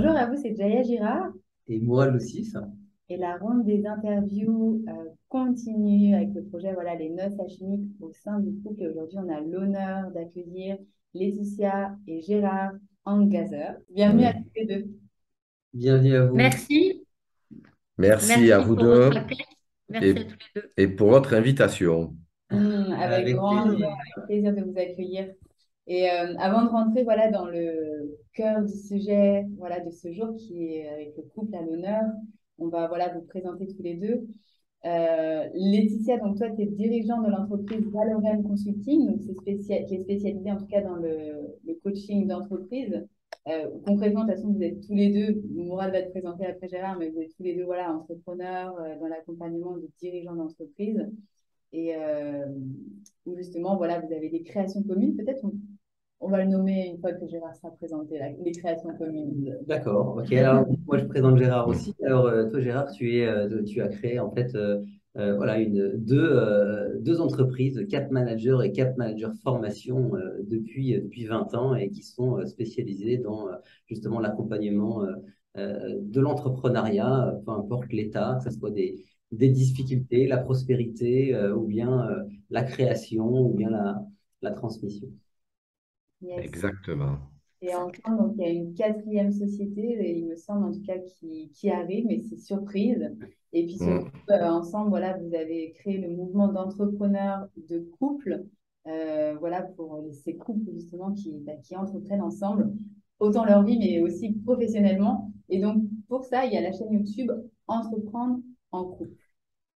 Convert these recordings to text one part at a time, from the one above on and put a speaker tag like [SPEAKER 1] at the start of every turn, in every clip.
[SPEAKER 1] Bonjour à vous, c'est Jaya Girard
[SPEAKER 2] Et Mourad aussi, ça.
[SPEAKER 1] et la ronde des interviews continue avec le projet voilà, Les Noces alchimiques au sein du couple. Et aujourd'hui, on a l'honneur d'accueillir Laetitia et Gérard Angazer. Bienvenue à
[SPEAKER 2] Ouais.
[SPEAKER 1] tous les deux.
[SPEAKER 2] Bienvenue à vous.
[SPEAKER 3] Merci,
[SPEAKER 4] Merci à
[SPEAKER 3] merci
[SPEAKER 4] vous
[SPEAKER 3] pour votre
[SPEAKER 4] deux
[SPEAKER 3] accueil. Merci à
[SPEAKER 4] et,
[SPEAKER 3] tous les deux.
[SPEAKER 4] et pour votre invitation.
[SPEAKER 1] Avec
[SPEAKER 2] Avec
[SPEAKER 1] grand joie
[SPEAKER 2] plaisir.
[SPEAKER 1] et plaisir de vous accueillir. Et avant de rentrer voilà, dans le cœur du sujet voilà, de ce jour qui est avec le couple à l'honneur, on va voilà, vous présenter tous les deux. Laetitia, donc toi, tu es dirigeante de l'entreprise Valorem Consulting, donc qui est spécialisée en tout cas dans le coaching d'entreprise. Concrètement, de toute façon, vous êtes tous les deux, Mourad va te présenter après Gérard, mais vous êtes tous les deux voilà, entrepreneurs dans l'accompagnement de dirigeants d'entreprise. Et où justement, voilà, vous avez des créations communes. Peut-être on va le nommer une fois que Gérard sera présenté, là, les créations communes.
[SPEAKER 2] D'accord. Ok. Alors, moi, je présente Gérard
[SPEAKER 4] Mm.
[SPEAKER 2] aussi. Alors, toi, Gérard, tu as créé en fait, voilà, deux entreprises, Cap Manager et Cap Manager Formation depuis 20 ans et qui sont spécialisées dans justement l'accompagnement de l'entrepreneuriat, peu importe l'état, que ce soit des difficultés, la prospérité ou bien la création ou bien la transmission.
[SPEAKER 1] Yes.
[SPEAKER 4] Exactement.
[SPEAKER 1] Et enfin, donc, il y a une quatrième société, il me semble en tout cas, qui arrive, mais c'est surprise. Et puis surtout,
[SPEAKER 4] Mm.
[SPEAKER 1] ensemble, voilà, vous avez créé le mouvement d'entrepreneurs de couple, voilà, pour ces couples justement qui entreprennent ensemble, autant leur vie, mais aussi professionnellement. Et donc, pour ça, il y a la chaîne YouTube Entreprendre en couple.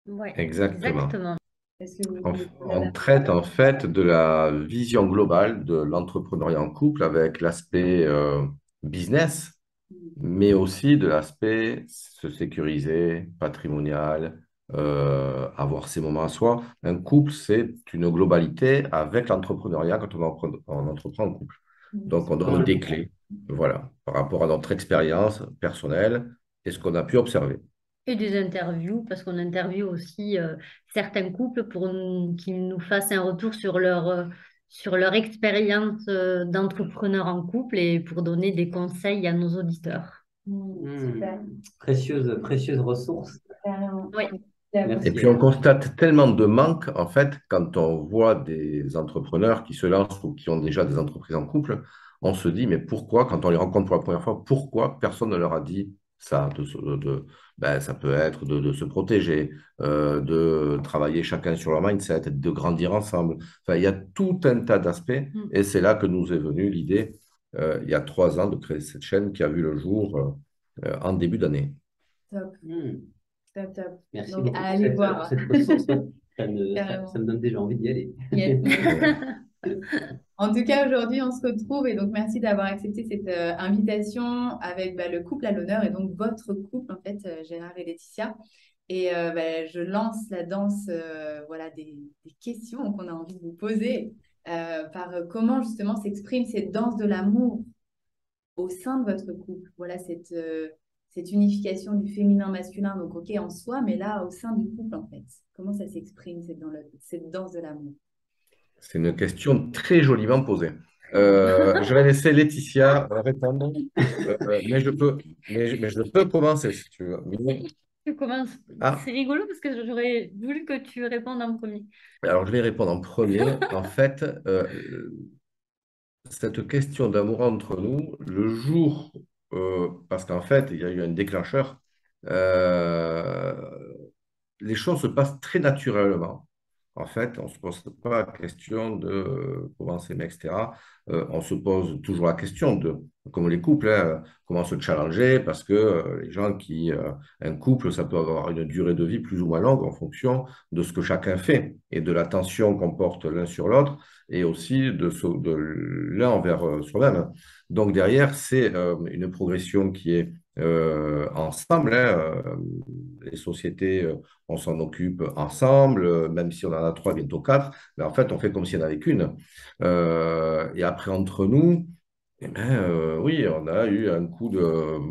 [SPEAKER 3] Ouais,
[SPEAKER 4] Exactement.
[SPEAKER 3] exactement.
[SPEAKER 1] Est-ce que vous
[SPEAKER 4] On,
[SPEAKER 1] voulez
[SPEAKER 4] on traite en fait de la vision globale de l'entrepreneuriat en couple avec l'aspect business, mais aussi de l'aspect se sécuriser, patrimonial, avoir ses moments à soi. Un couple, c'est une globalité avec l'entrepreneuriat quand on entreprend en couple. Donc, on donne des clés, voilà, par rapport à notre expérience personnelle et ce qu'on a pu observer.
[SPEAKER 3] Et des interviews, parce qu'on interviewe aussi certains couples pour qu'ils nous fassent un retour sur leur expérience d'entrepreneur en couple et pour donner des conseils à nos auditeurs.
[SPEAKER 1] Super.
[SPEAKER 2] Précieuse ressource.
[SPEAKER 1] Carrément.
[SPEAKER 3] Oui,
[SPEAKER 4] Et
[SPEAKER 2] Merci
[SPEAKER 4] puis,
[SPEAKER 2] à
[SPEAKER 4] on
[SPEAKER 2] vous.
[SPEAKER 4] constate tellement de manque, en fait, quand on voit des entrepreneurs qui se lancent ou qui ont déjà des entreprises en couple, on se dit, mais pourquoi, quand on les rencontre pour la première fois, pourquoi personne ne leur a dit ça, ben, ça peut être de se protéger, de travailler chacun sur leur mindset, de grandir ensemble. Enfin, il y a tout un tas d'aspects,
[SPEAKER 3] mm,
[SPEAKER 4] et c'est là que nous est venue l'idée, il y a 3 ans, de créer cette chaîne qui a vu le jour en début d'année.
[SPEAKER 1] Top,
[SPEAKER 2] Hmm.
[SPEAKER 1] top, top.
[SPEAKER 2] Merci
[SPEAKER 1] Donc,
[SPEAKER 2] beaucoup
[SPEAKER 1] à
[SPEAKER 2] pour
[SPEAKER 1] aller
[SPEAKER 2] pour
[SPEAKER 1] voir.
[SPEAKER 2] cette ressource. Ouais. Ça
[SPEAKER 1] Carrément.
[SPEAKER 2] me donne déjà envie d'y aller.
[SPEAKER 1] Yes, moi aussi.
[SPEAKER 4] Mm.
[SPEAKER 1] En tout cas, aujourd'hui, on se retrouve et donc merci d'avoir accepté cette invitation avec le couple à l'honneur et donc votre couple, en fait, Gérard et Laetitia. Et je lance la danse voilà, des questions qu'on a envie de vous poser par comment justement s'exprime cette danse de l'amour au sein de votre couple. Voilà, cette unification du féminin-masculin, donc ok en soi, mais là, au sein du couple, en fait. Comment ça s'exprime, cette danse de l'amour?
[SPEAKER 4] C'est une question très joliment posée. Je vais laisser Laetitia répondre, mais je peux commencer si tu veux.
[SPEAKER 3] tu commences.
[SPEAKER 4] Ah,
[SPEAKER 3] C'est rigolo parce que j'aurais voulu que tu répondes en premier.
[SPEAKER 4] alors je vais répondre en premier. En fait, cette question d'amour entre nous, le jour, parce qu'en fait, il y a eu un déclencheur, euh, les choses se passent très naturellement. En fait, on ne se pose pas la question de comment s'aimer, etc. On se pose toujours la question de, comme les couples, hein, comment se challenger, parce que les gens un couple, ça peut avoir une durée de vie plus ou moins longue en fonction de ce que chacun fait et de l'attention qu'on porte l'un sur l'autre et aussi de l'un envers soi-même. Donc derrière, c'est une progression qui est ensemble, hein, les sociétés, on s'en occupe ensemble, même si on en a 3, bientôt 4, mais en fait, on fait comme s'il n'y en avait qu'une. Et après, entre nous, eh ben, oui, on a eu un coup de...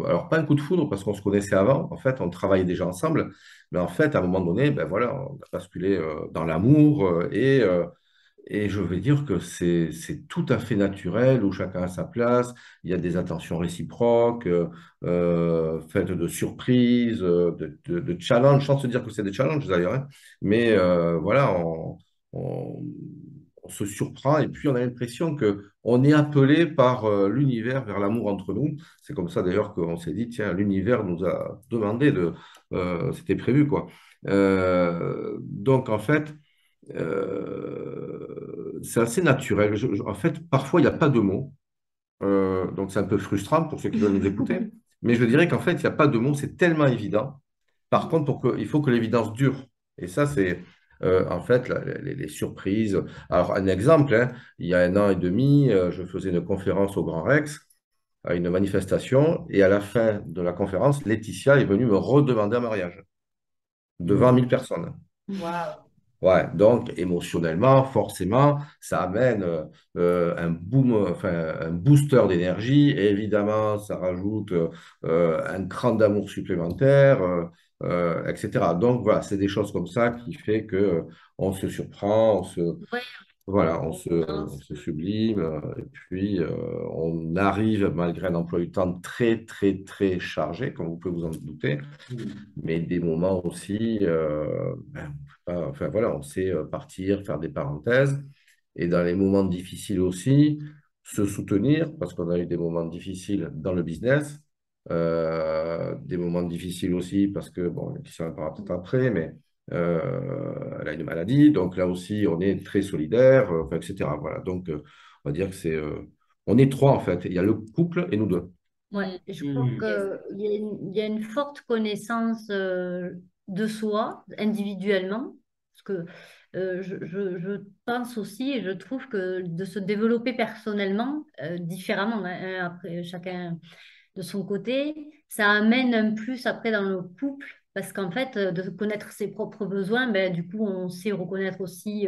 [SPEAKER 4] Alors, pas un coup de foudre, parce qu'on se connaissait avant, en fait, on travaillait déjà ensemble, mais en fait, à un moment donné, ben voilà, on a basculé dans l'amour Et je vais dire que c'est tout à fait naturel, où chacun a sa place, il y a des attentions réciproques, faites de surprises, de challenges, sans se dire que c'est des challenges d'ailleurs, hein. Mais voilà, on- on se surprend et puis on a l'impression que on est appelé par l'univers vers l'amour entre nous. C'est comme ça d'ailleurs qu'on s'est dit, tiens, l'univers nous a demandé c'était prévu quoi. Donc en fait, c'est assez naturel. En fait, parfois, il n'y a pas de mots. Donc, c'est un peu frustrant pour ceux qui veulent nous écouter. Mais je dirais qu'en fait, il n'y a pas de mots. C'est tellement évident. Par contre, il faut que l'évidence dure. Et ça, c'est en fait les surprises. Alors, un exemple, hein, il y a 1 an et demi, je faisais une conférence au Grand Rex, à une manifestation. Et à la fin de la conférence, Laetitia est venue me redemander un mariage devant 1 000 personnes.
[SPEAKER 1] Waouh.
[SPEAKER 4] Ouais, donc émotionnellement, forcément, ça amène un boom, enfin, un booster d'énergie et évidemment, ça rajoute un cran d'amour supplémentaire, etc. Donc voilà, c'est des choses comme ça qui fait que on se surprend,
[SPEAKER 3] Ouais,
[SPEAKER 4] voilà,
[SPEAKER 3] non,
[SPEAKER 4] on se sublime et puis on arrive malgré un emploi du temps très, très, très chargé, comme vous pouvez vous en douter,
[SPEAKER 2] Mm.
[SPEAKER 4] mais des moments aussi, enfin voilà, on sait partir, faire des parenthèses, et dans les moments difficiles aussi, se soutenir, parce qu'on a eu des moments difficiles dans le business, des moments difficiles aussi parce que, bon, qui en parlera peut-être après, mais elle a une maladie, donc là aussi, on est très solidaires, enfin, etc. Voilà, donc on va dire que on est trois en fait, il y a le couple et nous deux.
[SPEAKER 3] ouais,
[SPEAKER 1] Mm.
[SPEAKER 3] je crois
[SPEAKER 2] Mm.
[SPEAKER 3] il y a une forte connaissance de soi individuellement, parce que je pense aussi et je trouve que de se développer personnellement, différemment, hein, après chacun de son côté, ça amène un plus après dans le couple, parce qu'en fait, de connaître ses propres besoins, ben, du coup, on sait reconnaître aussi,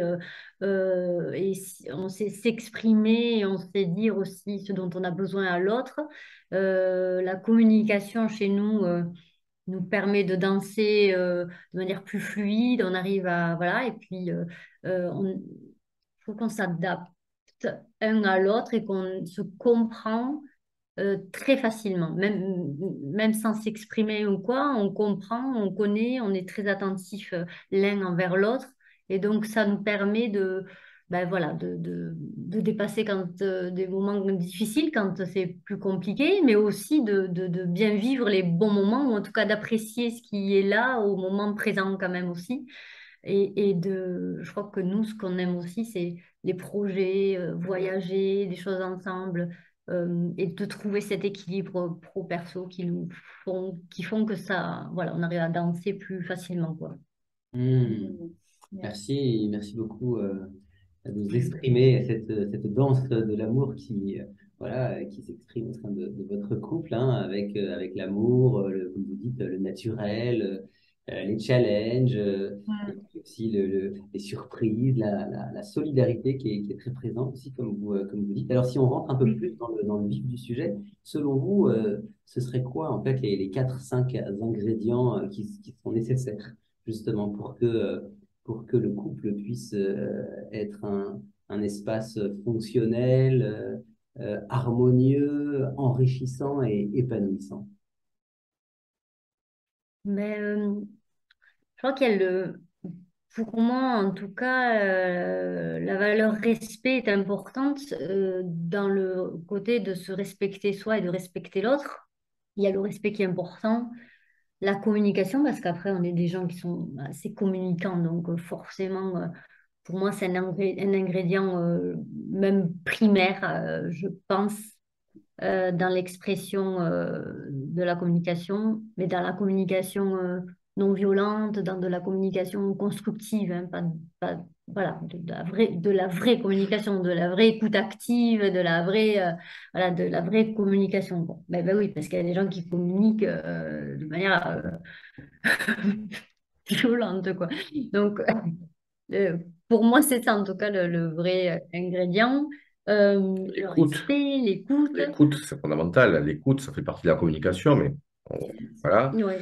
[SPEAKER 3] on sait s'exprimer, et on sait dire aussi ce dont on a besoin à l'autre. La communication chez nous nous permet de danser de manière plus fluide, on arrive à, voilà, et puis je trouve qu'on s'adapte un à l'autre et qu'on se comprend très facilement, même sans s'exprimer ou quoi, on comprend, on connaît, on est très attentif l'un envers l'autre. Et donc, ça nous permet ben voilà, de dépasser quand, des moments difficiles, quand c'est plus compliqué, mais aussi de bien vivre les bons moments, ou en tout cas d'apprécier ce qui est là au moment présent quand même aussi. Je crois que nous, ce qu'on aime aussi, c'est les projets, voyager, des choses ensemble, et de trouver cet équilibre pro-perso qui font que ça, voilà, on arrive à danser plus facilement, quoi.
[SPEAKER 2] Mm.
[SPEAKER 1] Mm. Merci.
[SPEAKER 2] Merci beaucoup de nous exprimer cette danse de l'amour voilà, qui s'exprime au sein de votre couple, hein, avec l'amour, comme vous dites, le naturel, les challenges, et
[SPEAKER 1] Mm.
[SPEAKER 2] puis aussi les surprises, la solidarité qui est très présente aussi, comme vous dites. Alors, si on rentre un peu
[SPEAKER 3] Oui.
[SPEAKER 2] plus dans le vif du sujet, selon vous, ce serait quoi en fait les 4-5 ingrédients qui sont nécessaires justement pour que le couple puisse être un espace fonctionnel, harmonieux, enrichissant et épanouissant.
[SPEAKER 3] Mais je crois qu'il y a pour moi, en tout cas, la valeur respect est importante dans le côté de se respecter soi et de respecter l'autre. Il y a le respect qui est important, la communication, parce qu'après, on est des gens qui sont assez communicants, donc forcément, pour moi, c'est un ingrédient même primaire, je pense, dans l'expression de la communication, mais dans la communication non violente, dans de la communication constructive, hein, voilà, de la vraie communication, de la vraie écoute active, voilà, de la vraie communication. Bon, ben oui, parce qu'il y a des gens qui communiquent de manière violente, quoi. Donc, euh, pour moi, c'est ça, en tout cas, le vrai ingrédient. Le
[SPEAKER 4] L'écoute.
[SPEAKER 3] respect, l'écoute.
[SPEAKER 4] L'écoute, c'est fondamental. L'écoute, ça fait partie de la communication, mais voilà.
[SPEAKER 3] Ouais.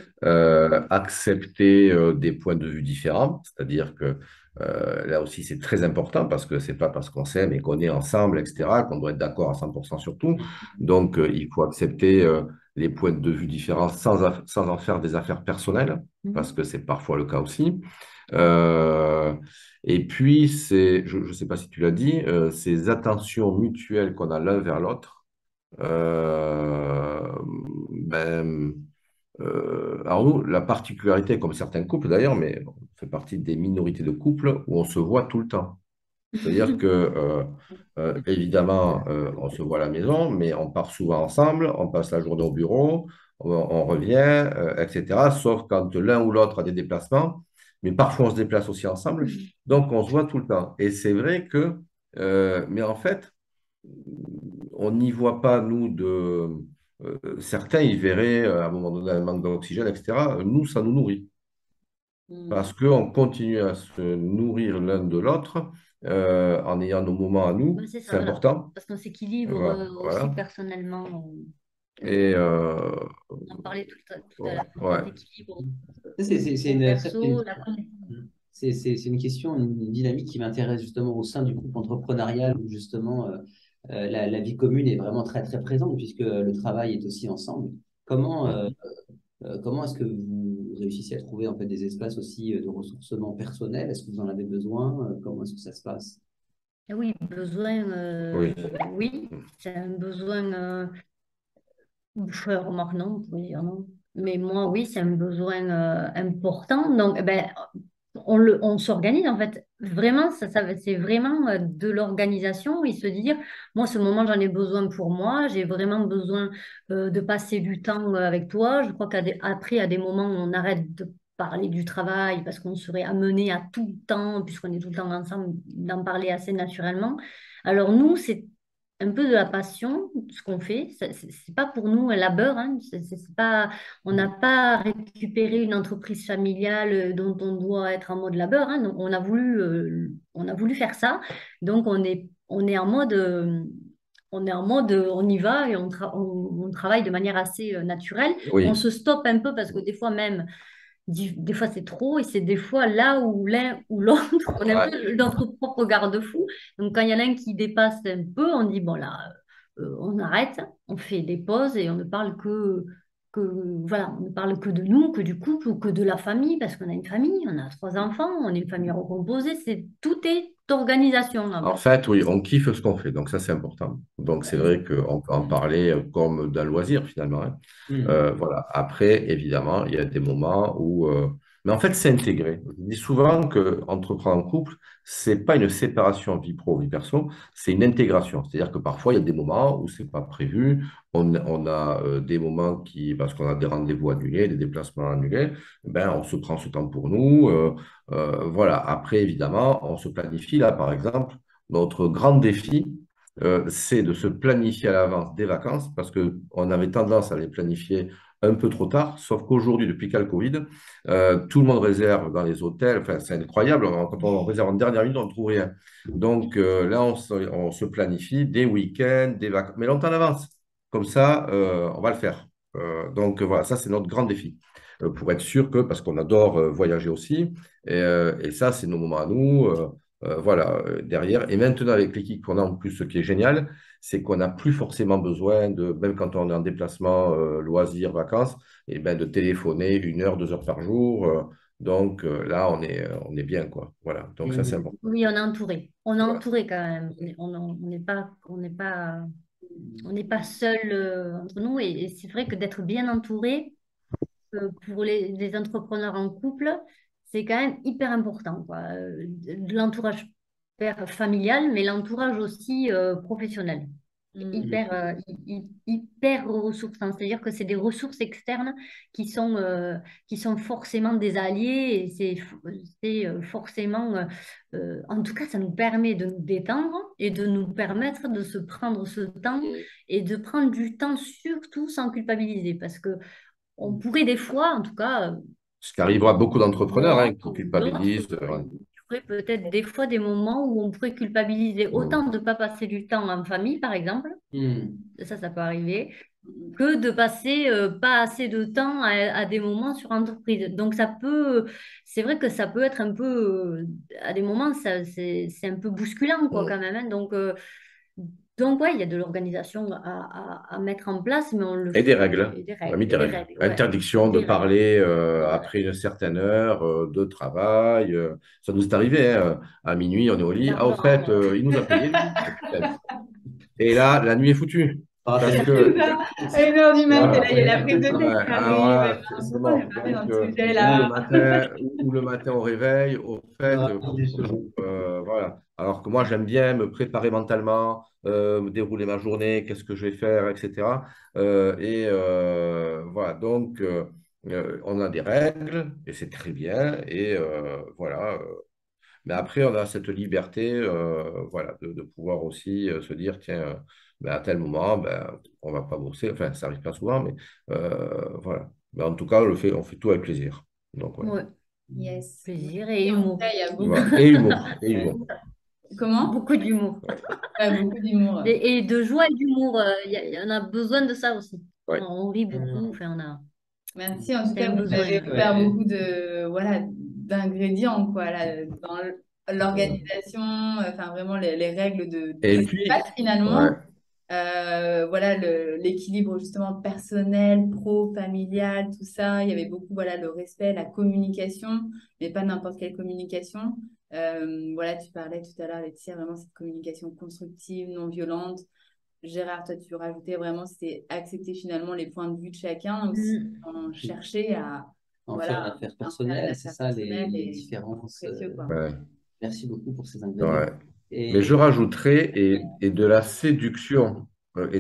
[SPEAKER 4] Accepter des points de vue différents, c'est-à-dire que Là aussi, c'est très important parce que c'est pas parce qu'on s'aime et qu'on est ensemble, etc., qu'on doit être d'accord à 100% sur tout. Donc, il faut accepter les points de vue différents sans en faire des affaires personnelles, parce que c'est parfois le cas aussi. Euh, et puis, je ne sais pas si tu l'as dit, ces attentions mutuelles qu'on a l'un vers l'autre, ben, alors nous, la particularité, comme certains couples d'ailleurs, mais on fait partie des minorités de couples où on se voit tout le temps. C'est-à-dire que, évidemment, on se voit à la maison, mais on part souvent ensemble, on passe la journée au bureau, on revient, etc. Sauf quand l'un ou l'autre a des déplacements, mais parfois on se déplace aussi ensemble, donc on se voit tout le temps. Et c'est vrai que, mais en fait, on n'y voit pas, nous, certains, ils verraient à un moment donné un manque d'oxygène, etc. Nous, ça nous nourrit parce qu'on continue à se nourrir l'un de l'autre en ayant nos moments à nous.
[SPEAKER 3] Ouais, c'est ça,
[SPEAKER 4] C'est
[SPEAKER 3] voilà.
[SPEAKER 4] important.
[SPEAKER 3] Parce qu'on s'équilibre aussi
[SPEAKER 4] Voilà.
[SPEAKER 3] personnellement.
[SPEAKER 4] Et
[SPEAKER 3] On en parlait tout à l'heure.
[SPEAKER 4] ouais.
[SPEAKER 3] L'équilibre
[SPEAKER 2] C'est une, ça,
[SPEAKER 3] perso, la connaissance.
[SPEAKER 2] c'est une question, une dynamique qui m'intéresse justement au sein du couple entrepreneurial où justement la vie commune est vraiment très très présente puisque le travail est aussi ensemble. Comment, comment est-ce que vous réussissez à trouver en fait des espaces aussi de ressourcement personnel? Est-ce que vous en avez besoin? Comment est-ce que ça se passe?
[SPEAKER 3] Ah oui, besoin,
[SPEAKER 4] Oui.
[SPEAKER 3] oui, c'est un besoin, je remarque non, vous pouvez dire non. Mais moi, oui, c'est un besoin important. Donc, eh ben, on s'organise en fait. Vraiment, c'est vraiment de l'organisation et se dire, moi, ce moment, j'en ai besoin pour moi. J'ai vraiment besoin de passer du temps avec toi. Je crois qu'après, à des moments, on arrête de parler du travail parce qu'on serait amené à tout le temps, puisqu'on est tout le temps ensemble, d'en parler assez naturellement. Alors nous, c'est un peu de la passion, ce qu'on fait. C'est pas pour nous un labeur, hein. C'est pas, on n'a pas récupéré une entreprise familiale dont on doit être en mode labeur, hein. Donc, on a voulu faire ça. Donc, on est en mode, on y va et on travaille de manière assez naturelle. On
[SPEAKER 4] Oui.
[SPEAKER 3] se stoppe un peu parce que des fois même, des fois c'est trop et c'est des fois là où l'un ou l'autre, on est un
[SPEAKER 4] Ouais.
[SPEAKER 3] peu notre propre garde-fou. Donc, quand il y en a un qui dépasse un peu, on dit, bon là, on arrête, on fait des pauses et on ne parle voilà, on ne parle que de nous, que du couple ou que de la famille, parce qu'on a une famille, on a 3 enfants, on est une famille recomposée, tout est organisation
[SPEAKER 4] En
[SPEAKER 3] là-bas.
[SPEAKER 4] fait, oui, on kiffe ce qu'on fait, donc ça c'est important. Donc c'est vrai qu'on peut en parler comme d'un loisir finalement, hein. Voilà. Après, évidemment, il y a des moments où, mais en fait, c'est intégré. Je dis souvent que entreprendre en couple, c'est pas une séparation vie pro vie perso, c'est une intégration. C'est-à-dire que parfois il y a des moments où c'est pas prévu. On a des moments parce qu'on a des rendez-vous annulés, des déplacements annulés, ben on se prend ce temps pour nous. Voilà. Après, évidemment, on se planifie là, par exemple. Notre grand défi, c'est de se planifier à l'avance des vacances parce qu'on avait tendance à les planifier un peu trop tard, sauf qu'aujourd'hui, depuis qu'il y a le Covid, tout le monde réserve dans les hôtels. Enfin, c'est incroyable. Quand on réserve en dernière minute, on ne trouve rien. Donc là, on se planifie des week-ends, des vacances, mais longtemps en avance. Comme ça, on va le faire. Donc voilà, ça, c'est notre grand défi. Pour être sûr que, parce qu'on adore voyager aussi, et ça, c'est nos moments à nous. Voilà, derrière. Et maintenant, avec l'équipe qu'on a en plus, ce qui est génial, c'est qu'on n'a plus forcément besoin de, même quand on est en déplacement, loisirs, vacances, et ben, de téléphoner 1 heure, 2 heures par jour. Donc là, on est bien, quoi. Voilà, donc ça, c'est
[SPEAKER 2] Mhm.
[SPEAKER 4] important.
[SPEAKER 3] Oui, on est entouré. On est
[SPEAKER 4] Voilà.
[SPEAKER 3] entouré quand même. On n'est pas seul entre nous et c'est vrai que d'être bien entouré pour les entrepreneurs en couple, c'est quand même hyper important, quoi. De l'entourage familial, mais l'entourage aussi professionnel. Hyper, hyper ressourçant. C'est-à-dire que c'est des ressources externes qui sont forcément des alliés et c'est forcément, en tout cas, ça nous permet de nous détendre et de nous permettre de se prendre ce temps et de prendre du temps surtout sans culpabiliser parce que on pourrait des fois, en tout cas,
[SPEAKER 4] Ce qui arrivera à beaucoup d'entrepreneurs
[SPEAKER 3] moi
[SPEAKER 4] hein, qui
[SPEAKER 3] ou d'autres,
[SPEAKER 4] culpabilisent.
[SPEAKER 3] il y aurait peut-être des fois des moments où on pourrait culpabiliser autant de ne pas passer du temps en famille, par exemple.
[SPEAKER 2] Mhm.
[SPEAKER 3] Ça peut arriver. que de passer pas assez de temps à des moments sur entreprise. Donc c'est vrai que ça peut être un peu, à des moments, c'est un peu bousculant quoi quand même, hein. Donc ouais, il y a de l'organisation à mettre en place, mais on le
[SPEAKER 4] Et des
[SPEAKER 3] fait,
[SPEAKER 4] règles.
[SPEAKER 3] et des
[SPEAKER 4] On a
[SPEAKER 3] règles,
[SPEAKER 4] mis
[SPEAKER 3] et
[SPEAKER 4] des
[SPEAKER 3] des
[SPEAKER 4] règles.
[SPEAKER 3] règles, ouais,
[SPEAKER 4] Interdiction de
[SPEAKER 3] des règles.
[SPEAKER 4] parler
[SPEAKER 3] Voilà.
[SPEAKER 4] après une certaine heure de travail. Ça nous est arrivé, hein, à minuit, on est au lit. Ah, au fait,
[SPEAKER 3] Clairement,
[SPEAKER 4] il nous a payé, lui. Oh, putain. Et là, la nuit est foutue.
[SPEAKER 2] Ah, c'est
[SPEAKER 4] Parce
[SPEAKER 2] la
[SPEAKER 4] que,
[SPEAKER 1] C'est ça. À 1 h du matin, là,
[SPEAKER 4] voilà.
[SPEAKER 1] il y a la prise de tête
[SPEAKER 4] Ouais,
[SPEAKER 1] qui
[SPEAKER 4] alors
[SPEAKER 1] arrive.
[SPEAKER 4] là, c'est
[SPEAKER 1] Pourquoi on n'est
[SPEAKER 4] mort.
[SPEAKER 1] pas allé dans
[SPEAKER 4] Donc,
[SPEAKER 1] le sujet
[SPEAKER 4] ou le
[SPEAKER 1] là?
[SPEAKER 4] matin, ou le matin au réveil, au fait,
[SPEAKER 2] Ah, c'est chaud.
[SPEAKER 4] voilà. Alors que moi, j'aime bien me préparer mentalement, me dérouler ma journée, qu'est-ce que je vais faire, etc. Voilà, donc, on a des règles, et c'est très bien, et voilà. Mais après, on a cette liberté, voilà, de pouvoir aussi se dire, tiens, ben, à tel moment, ben, on va pas bosser. Enfin, ça arrive pas souvent, mais voilà. Mais en tout cas, on fait tout avec plaisir. Donc, ouais.
[SPEAKER 3] Ouais,
[SPEAKER 1] Yes.
[SPEAKER 3] plaisir et
[SPEAKER 1] Et en tout cas,
[SPEAKER 3] humour.
[SPEAKER 1] il y a beaucoup.
[SPEAKER 4] Voilà. Et humour. Et
[SPEAKER 2] Ouais.
[SPEAKER 4] humour.
[SPEAKER 1] Comment?
[SPEAKER 3] Beaucoup d'humour.
[SPEAKER 1] Ouais, beaucoup d'humour.
[SPEAKER 3] Et de joie et d'humour, il y en a besoin de ça aussi.
[SPEAKER 4] Ouais.
[SPEAKER 3] On rit beaucoup,
[SPEAKER 2] Mm.
[SPEAKER 3] enfin,
[SPEAKER 1] Merci. En tout
[SPEAKER 3] c'est
[SPEAKER 1] cas,
[SPEAKER 3] un
[SPEAKER 1] vous
[SPEAKER 3] besoin.
[SPEAKER 1] avez offert
[SPEAKER 2] Ouais.
[SPEAKER 1] beaucoup de, voilà, d'ingrédients, quoi, là, dans l'organisation, enfin, vraiment les règles
[SPEAKER 4] Et
[SPEAKER 1] de
[SPEAKER 4] puis,
[SPEAKER 1] l'espace, finalement.
[SPEAKER 4] ouais,
[SPEAKER 1] Voilà, l'équilibre, justement, personnel, pro, familial, tout ça. Il y avait beaucoup, voilà, le respect, la communication, mais pas n'importe quelle communication. Voilà, tu parlais tout à l'heure, Laetitia, vraiment cette communication constructive, non violente. Gérard, toi, tu rajoutais vraiment, c'est accepter finalement les points de vue de chacun aussi,
[SPEAKER 3] Mm.
[SPEAKER 1] en chercher à,
[SPEAKER 2] En faire une
[SPEAKER 1] voilà,
[SPEAKER 2] affaire
[SPEAKER 1] en faire une
[SPEAKER 2] personnelle, c'est
[SPEAKER 1] affaire
[SPEAKER 2] ça
[SPEAKER 1] personnelle
[SPEAKER 2] les
[SPEAKER 1] et
[SPEAKER 2] différences.
[SPEAKER 1] précieux, quoi.
[SPEAKER 4] ouais,
[SPEAKER 2] Merci beaucoup pour ces ingrédients.
[SPEAKER 4] ouais. Mais je
[SPEAKER 2] Et
[SPEAKER 4] rajouterais et de la séduction je rajouterais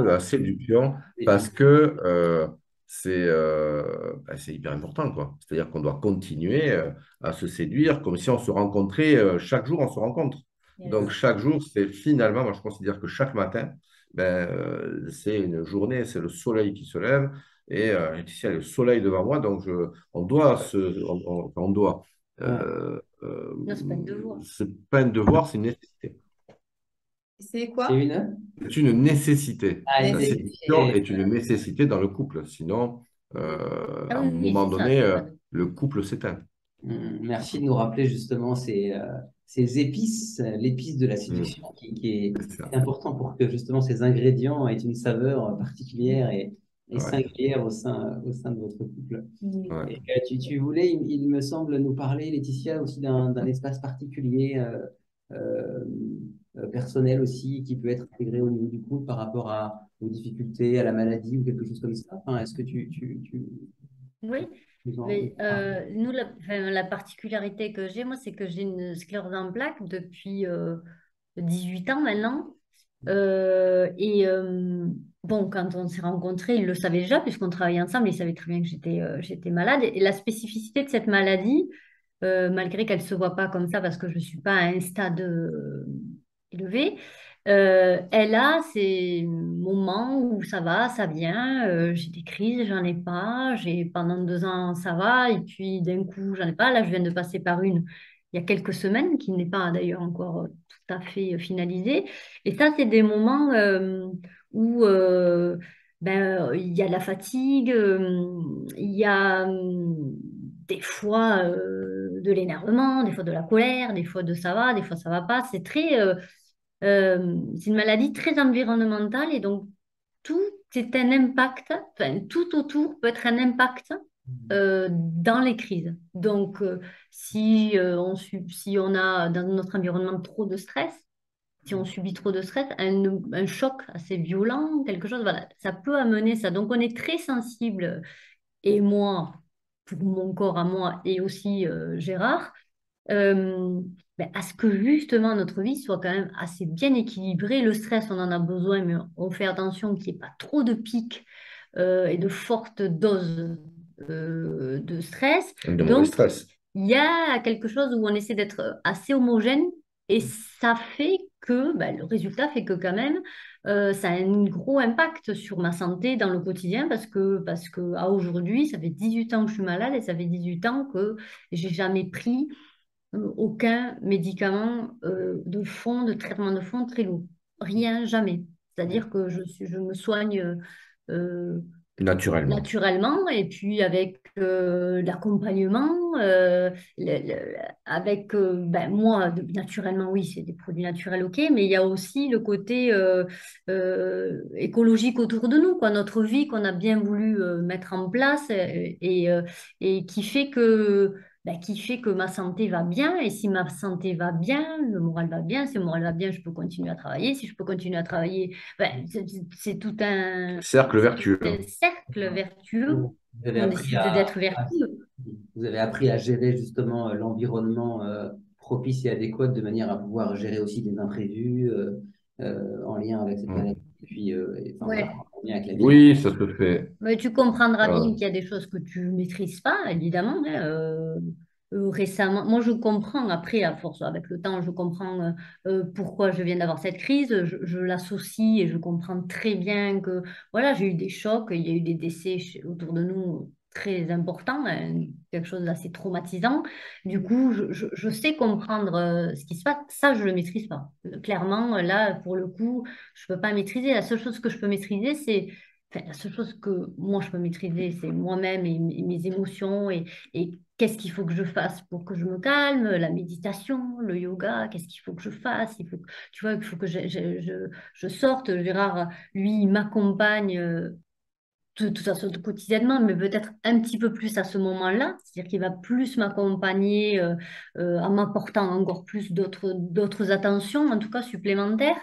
[SPEAKER 4] de
[SPEAKER 2] ah,
[SPEAKER 4] la séduction parce
[SPEAKER 2] évidemment.
[SPEAKER 4] que c'est hyper important quoi. C'est-à-dire qu'on doit continuer à se séduire comme si on se rencontrait chaque jour on se rencontre. Donc
[SPEAKER 1] Yes.
[SPEAKER 4] chaque jour c'est finalement moi je considère que chaque matin ben, c'est une journée c'est le soleil qui se lève et ici il y a le soleil devant moi donc on doit on doit
[SPEAKER 2] Ouais.
[SPEAKER 3] Non, c'est pas de devoir.
[SPEAKER 4] c'est pas un devoir, c'est une nécessité.
[SPEAKER 1] C'est
[SPEAKER 2] C'est
[SPEAKER 1] quoi?
[SPEAKER 2] une?
[SPEAKER 4] C'est une nécessité.
[SPEAKER 2] Ah, une
[SPEAKER 4] La
[SPEAKER 1] Nécessité.
[SPEAKER 4] séduction
[SPEAKER 2] nécessité.
[SPEAKER 4] est une nécessité dans le couple. Sinon,
[SPEAKER 3] Ah
[SPEAKER 4] à un
[SPEAKER 3] oui, oui,
[SPEAKER 4] moment
[SPEAKER 3] c'est ça,
[SPEAKER 4] donné,
[SPEAKER 3] c'est pas de...
[SPEAKER 4] le couple s'éteint.
[SPEAKER 2] Merci de nous rappeler justement ces épices, l'épice de la
[SPEAKER 4] Mm.
[SPEAKER 2] séduction qui
[SPEAKER 4] C'est ça.
[SPEAKER 2] est important pour que justement ces ingrédients aient une saveur particulière et
[SPEAKER 4] Ouais,
[SPEAKER 2] singulière au sein de votre couple.
[SPEAKER 1] Mm.
[SPEAKER 4] ouais.
[SPEAKER 2] Et, tu voulais, il me semble, nous parler, Laetitia, aussi d'un espace particulier, euh, personnel aussi, qui peut être intégré au niveau du couple par rapport aux difficultés, à la maladie ou quelque chose comme ça. Enfin, est-ce que tu
[SPEAKER 3] Oui,
[SPEAKER 2] nous en
[SPEAKER 3] mais
[SPEAKER 2] parles?
[SPEAKER 3] nous, la particularité que j'ai, moi, c'est que j'ai une sclérose en plaques depuis 18 ans maintenant. Bon, quand on s'est rencontrés, il le savait déjà, puisqu'on travaillait ensemble, il savait très bien que j'étais malade. Et la spécificité de cette maladie, malgré qu'elle ne se voit pas comme ça, parce que je ne suis pas à un stade élevé, elle a ces moments où ça va, ça vient, j'ai des crises, j'en ai pas, pendant 2 ans, ça va, et puis d'un coup, j'en ai pas. Là, je viens de passer par une il y a quelques semaines, qui n'est pas d'ailleurs encore tout à fait finalisée. Et ça, c'est des moments où il y a de la fatigue, il y a des fois de l'énervement, des fois de la colère, des fois de ça va, des fois ça va pas. C'est une maladie très environnementale et donc tout est un impact, enfin, tout autour peut être un impact dans les crises. Donc, si on a dans notre environnement trop de stress, si on subit trop de stress, un choc assez violent, quelque chose, voilà, ça peut amener ça. Donc, on est très sensible, et moi, pour mon corps à moi, et aussi Gérard, euh, à ce que justement notre vie soit quand même assez bien équilibrée. Le stress, on en a besoin, mais on fait attention qu'il n'y ait pas trop de pics et de fortes doses de stress.
[SPEAKER 4] De mauvais
[SPEAKER 3] Donc,
[SPEAKER 4] stress.
[SPEAKER 3] il y a quelque chose où on essaie d'être assez homogène et ça fait que, le résultat fait que quand même, ça a un gros impact sur ma santé dans le quotidien parce que à aujourd'hui, ça fait 18 ans que je suis malade et ça fait 18 ans que j'ai jamais pris aucun médicament de fond, de traitement de fond très lourd. Rien, jamais. C'est-à-dire que je me soigne euh,
[SPEAKER 4] Naturellement.
[SPEAKER 3] naturellement et puis avec l'accompagnement, avec ben, moi, naturellement, oui, c'est des produits naturels, ok, mais il y a aussi le côté écologique autour de nous, quoi, notre vie qu'on a bien voulu mettre en place et qui fait que ma santé va bien. Et si ma santé va bien, le moral va bien. Si le moral va bien, je peux continuer à travailler. Si je peux continuer à travailler, ben, c'est tout
[SPEAKER 4] Cercle
[SPEAKER 3] un
[SPEAKER 4] vertueux.
[SPEAKER 3] cercle vertueux.
[SPEAKER 2] Vous avez
[SPEAKER 3] On
[SPEAKER 2] appris
[SPEAKER 3] décide d'être vertueux.
[SPEAKER 2] vous avez appris à gérer justement l'environnement propice et adéquat de manière à pouvoir gérer aussi des imprévus en lien avec cette
[SPEAKER 4] Mm.
[SPEAKER 2] maladie. Et puis, enfin, voilà,
[SPEAKER 3] Ouais.
[SPEAKER 2] en lien avec la vie.
[SPEAKER 4] Oui, ça se fait.
[SPEAKER 3] Mais tu comprendras bien
[SPEAKER 4] Euh,
[SPEAKER 3] qu'il y a des choses que tu maîtrises pas, évidemment, hein. Récemment, moi je comprends après, à force, avec le temps, je comprends pourquoi je viens d'avoir cette crise. Je l'associe et je comprends très bien que voilà, j'ai eu des chocs, il y a eu des décès autour de nous très importants, hein, quelque chose d'assez traumatisant. Du coup, je sais comprendre ce qui se passe. Ça, je le maîtrise pas. Clairement, là, pour le coup, je peux pas maîtriser. La seule chose que je peux maîtriser, c'est enfin, la seule chose que moi je peux maîtriser, c'est moi-même et mes émotions et qu'est-ce qu'il faut que je fasse pour que je me calme, la méditation, le yoga, qu'est-ce qu'il faut que je fasse, tu vois, il faut que je sorte. Gérard, lui, il m'accompagne de toute façon quotidiennement, mais peut-être un petit peu plus à ce moment-là, c'est-à-dire qu'il va plus m'accompagner en m'apportant encore plus d'autres attentions, en tout cas supplémentaires.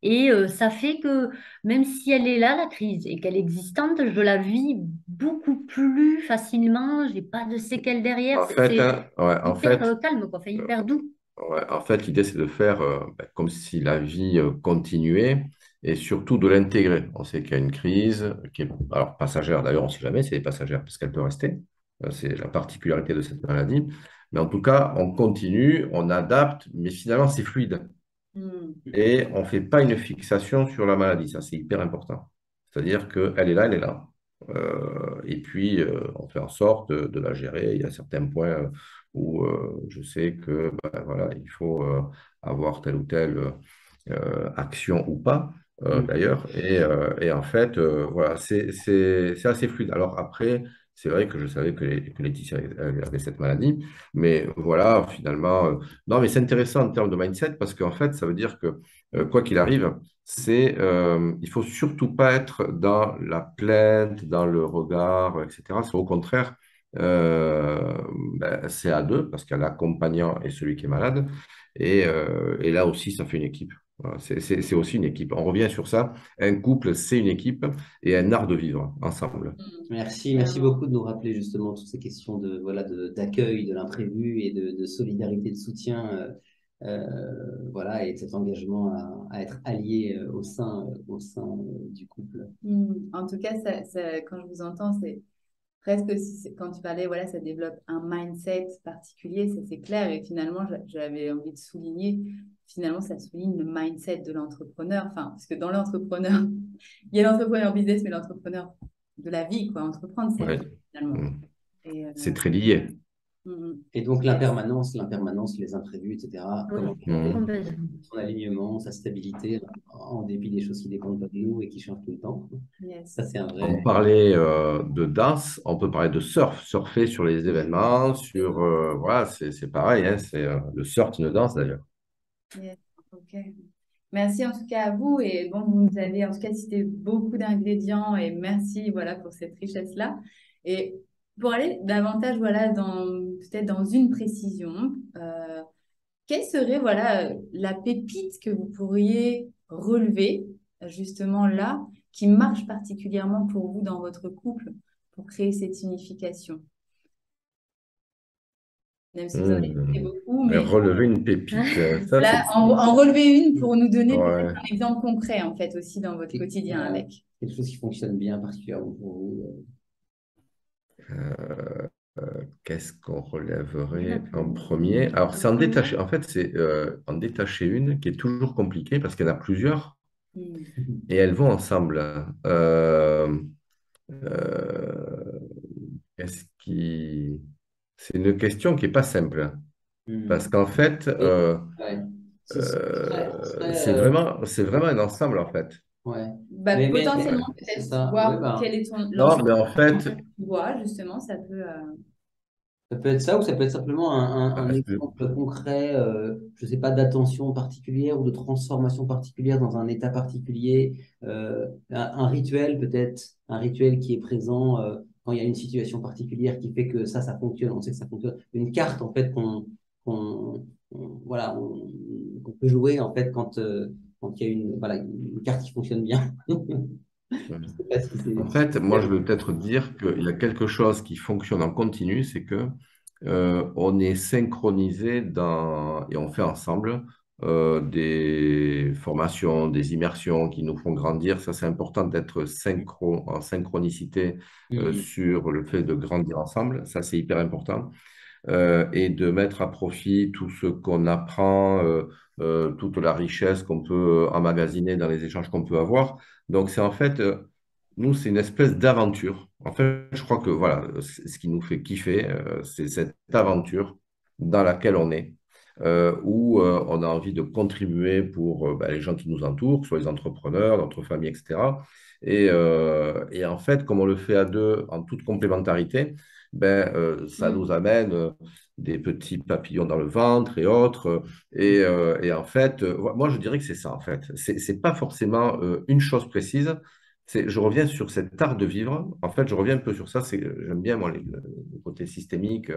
[SPEAKER 3] Et ça fait que même si elle est là, la crise, et qu'elle est existante, je la vis beaucoup plus facilement. J'ai pas de séquelles derrière.
[SPEAKER 4] En fait,
[SPEAKER 3] C'est
[SPEAKER 4] hein, ouais,
[SPEAKER 3] hyper calme, quoi. Enfin,
[SPEAKER 4] euh,
[SPEAKER 3] hyper doux.
[SPEAKER 4] ouais, en fait, l'idée, c'est de faire comme si la vie continuait et surtout de l'intégrer. On sait qu'il y a une crise qui est alors passagère, d'ailleurs, on ne sait jamais si elle est passagère parce qu'elle peut rester. C'est la particularité de cette maladie. Mais en tout cas, on continue, on adapte, mais finalement, c'est fluide.
[SPEAKER 1] Mm.
[SPEAKER 4] Et on ne fait pas une fixation sur la maladie. Ça, c'est hyper important. C'est-à-dire qu'elle est là, elle est là. Et puis, on fait en sorte de la gérer. Il y a certains points où je sais que ben, voilà, il faut avoir telle ou telle action ou pas, d'ailleurs. Et en fait, voilà, c'est assez fluide. Alors après, c'est vrai que je savais que Laetitia avait cette maladie, mais voilà, finalement, non, mais c'est intéressant en termes de mindset parce qu'en fait, ça veut dire que quoi qu'il arrive, il faut surtout pas être dans la plainte, dans le regard, etc. C'est au contraire, euh, c'est à deux parce qu'il y a l'accompagnant et celui qui est malade. Et là aussi, ça fait une équipe. Voilà, c'est aussi une équipe. On revient sur ça. Un couple, c'est une équipe et un art de vivre ensemble.
[SPEAKER 2] Merci, merci beaucoup de nous rappeler justement toutes ces questions de voilà d'accueil, de l'imprévu et de solidarité, de soutien, voilà, et de cet engagement à être allié au sein du couple.
[SPEAKER 1] En tout cas, quand je vous entends, c'est presque aussi, quand tu parlais, voilà, ça développe un mindset particulier, ça c'est clair. Et finalement, j'avais envie de souligner, finalement, ça souligne le mindset de l'entrepreneur. Enfin, parce que dans l'entrepreneur, il y a l'entrepreneur business, mais l'entrepreneur de la vie, quoi. Entreprendre sa
[SPEAKER 4] Ouais.
[SPEAKER 1] vie, finalement.
[SPEAKER 4] Mm.
[SPEAKER 1] Et,
[SPEAKER 4] C'est très lié.
[SPEAKER 2] Et donc
[SPEAKER 1] yes.
[SPEAKER 2] l'impermanence, les imprévus, etc.
[SPEAKER 3] Oui,
[SPEAKER 2] Comment
[SPEAKER 4] Mm.
[SPEAKER 3] complètement.
[SPEAKER 2] son alignement, sa stabilité, en dépit des choses qui dépendent pas de nous et qui changent tout le temps.
[SPEAKER 1] Yes.
[SPEAKER 2] Ça, c'est un
[SPEAKER 4] On
[SPEAKER 2] vrai.
[SPEAKER 4] parlait de danse, on peut parler de surf, surfer sur les événements, sur voilà, c'est pareil, hein, c'est le surf, une danse d'ailleurs.
[SPEAKER 1] Yes. Ok. Merci en tout cas à vous. Et bon, vous nous avez en tout cas cité beaucoup d'ingrédients et merci voilà, pour cette richesse-là. Et pour aller davantage voilà, peut-être dans une précision, quelle serait voilà, la pépite que vous pourriez relever justement là, qui marche particulièrement pour vous dans votre couple pour créer cette unification? Même si vous en avez cité
[SPEAKER 4] Mm.
[SPEAKER 1] beaucoup,
[SPEAKER 4] Et
[SPEAKER 1] mais
[SPEAKER 4] relever une pépite, ça c'est...
[SPEAKER 1] voilà, en relever une pour nous donner peut-être
[SPEAKER 4] Ouais.
[SPEAKER 1] un exemple concret en fait aussi dans votre quotidien avec.
[SPEAKER 2] Quelque chose qui fonctionne bien particulièrement pour vous.
[SPEAKER 4] Euh, qu'est-ce qu'on relèverait en premier? Alors, c'est en détacher. En fait, c'est en détacher une qui est toujours compliquée parce qu'il y en a plusieurs et elles vont ensemble. Euh, qu'est-ce qui... C'est une question qui n'est pas simple parce qu'en fait,
[SPEAKER 2] Et, ouais. Ce
[SPEAKER 4] c'est vraiment un ensemble en fait.
[SPEAKER 2] Ouais.
[SPEAKER 1] Bah,
[SPEAKER 4] Ouais.
[SPEAKER 1] potentiellement,
[SPEAKER 2] C'est
[SPEAKER 1] peut-être
[SPEAKER 2] ça. Ouais,
[SPEAKER 1] voir
[SPEAKER 2] ben,
[SPEAKER 1] quel est
[SPEAKER 4] Non, mais
[SPEAKER 1] l'ensemble
[SPEAKER 4] en fait,
[SPEAKER 1] que tu vois, justement, ça peut.
[SPEAKER 2] ça peut être ça ou ça peut être simplement un
[SPEAKER 4] est-ce que-
[SPEAKER 2] exemple concret, je sais pas, d'attention particulière ou de transformation particulière dans un état particulier, un rituel peut-être, un rituel qui est présent quand il y a une situation particulière qui fait que ça fonctionne, on sait que ça fonctionne. Une carte en fait voilà, qu'on peut jouer en fait quand il y a voilà, une carte qui fonctionne bien. Je sais pas si
[SPEAKER 4] En
[SPEAKER 2] c'est...
[SPEAKER 4] fait, moi, je veux peut-être dire qu'il y a quelque chose qui fonctionne en continu, c'est que on est synchronisé et on fait ensemble des formations, des immersions qui nous font grandir. Ça, c'est important d'être en synchronicité
[SPEAKER 2] Mhm.
[SPEAKER 4] sur le fait de grandir ensemble. Ça, c'est hyper important. Et de mettre à profit tout ce qu'on apprend, toute la richesse qu'on peut emmagasiner dans les échanges qu'on peut avoir. Donc, c'est en fait, nous, c'est une espèce d'aventure. En fait, je crois que voilà, ce qui nous fait kiffer, c'est cette aventure dans laquelle on est, où on a envie de contribuer pour ben, les gens qui nous entourent, que ce soit les entrepreneurs, notre famille, etc. Et en fait, comme on le fait à deux en toute complémentarité, ben, ça nous
[SPEAKER 1] Mm.
[SPEAKER 4] amène des petits papillons dans le ventre et autres. Et en fait, moi, je dirais que c'est ça, en fait. C'est pas forcément une chose précise. Je reviens sur cet art de vivre. En fait, je reviens un peu sur ça. J'aime bien, moi, le côté systémique.